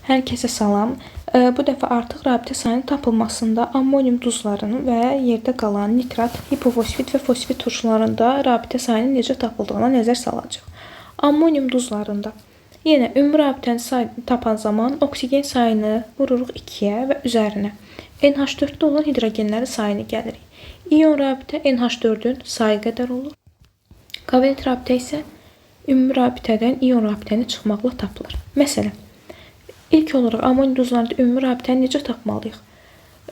Hər kəsə salam. Bu dəfə artıq rabitə sayının tapılmasında ammonium duzlarının və yerdə qalan nitrat, hipofosfit və fosfit turşularında rabitə sayının necə tapıldığına nəzər salacağıq. Ammonium duzlarında yenə ümumi rabitənin sayını tapan zaman oksigen sayını vururuq 2-yə və üzərinə NH4-də olan hidrogenlərin sayını gəlirik. İyon rabitə NH4-ün sayı qədər olur. Kovalent rabitə isə ümumi rabitədən iyon rabitəni çıxmaqla tapılır. Məsələn, İlk olaraq ammonium duzlarında ümumi rabitəni necə tapmalıyıq?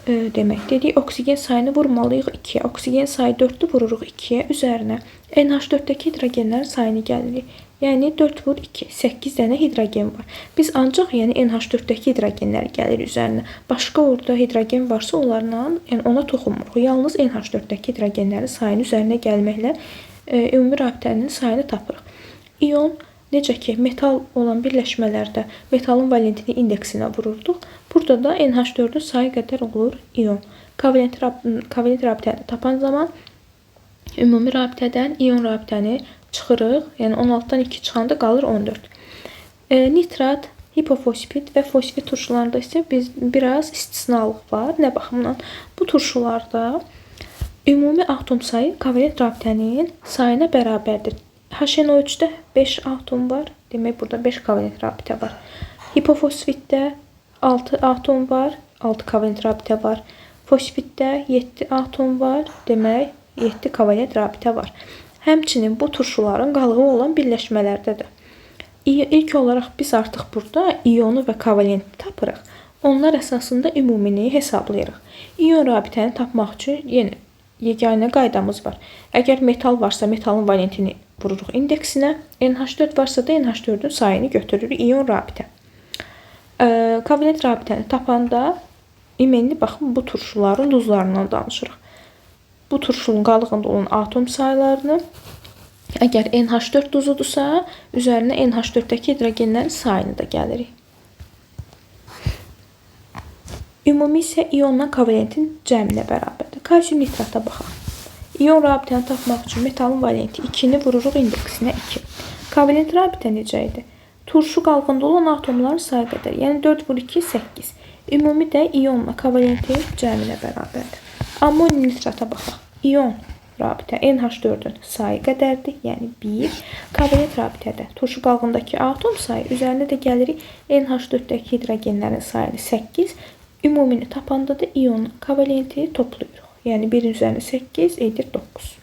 Demək, dedik, oksigen sayını vurmalıyıq 2-yə. Oksigen sayı 4-dür, vururuq 2-yə, üzərinə NH4-dəki hidrogenlərin sayını gəlirik. Yəni 4 vur 2, 8 dənə hidrogen var. Biz ancaq NH4-dəki hidrogenləri gəlir üzərinə. Başqa orada hidrogen varsa onlarla ona toxunmuruq. Yalnız NH4-dəki hidrogenlərin sayını üzərinə gəlməklə ümumi rabitənin sayını tapırıq. İyon necə ki, metal olan birləşmələrdə metalın valentini indeksinə vururduq. Burada da NH4-ün sayı qədər olur iyon. Kovalent rabitəni tapan zaman ümumi rabitədən iyon rabitəni çıxırıq. Yəni 16-dan 2 çıxanda qalır 14. Nitrat, hipofosfit və fosfit turşularında isə biraz istisnalıq var. Nə baxımdan? Bu turşularda ümumi atom sayı kovalent rabitənin sayına bərabərdir. HNO3-də 5 atom var. Demək, burada 5 kovalent rabitə var. Hipofosfitdə 6 atom var. 6 kovalent rabitə var. Fosfitdə 7 atom var. Demək, 7 kovalent rabitə var. Həmçinin bu turşuların qalığı olan birləşmələrdə də. İlk olaraq biz artıq burada iyonu və kovalenti tapırıq. Onlar əsasında ümumini hesablayırıq. İyon rabitəni tapmaq üçün yenə yeganə qaydamız var. Əgər metal varsa metalın valentini vururuq indeksinə, NH4 varsa da NH4-ün sayını götürürük iyon rabitə. Kovalent rabitəni tapanda imenli baxın bu turşuların duzlarından danışırıq. Bu turşunun qalığında olan atom sayılarını, əgər NH4 duzudursa, üzərinə NH4-dəki hidrogenlərin sayını da gəlirik. Ümumi isə iyonla kovalentin cəminə bərabərdir. Kalsium nitrata baxaq. İyon rabitəni tapmaq üçün metalın valenti 2-ni vururuq indeksinə 2. Kovalent rabitə necə idi? Turşu qalığında olan atomların sayı qədər. Yəni 4 vur 2, 8. Ümumi də iyonla kovalentin cəminə bərabərdir. Ammonium nitrata baxaq. İyon rabitə NH4-ün sayı qədərdir. Yəni 1. Kovalent rabitədə turşu qalığındakı atom sayı, üzərində də gəlirik NH4-dəki hidrogenlərin sayını 8. Ümumini tapanda da iyonun kovalenti toplayırıq. Yəni 1 üzərinə 8 edir 9.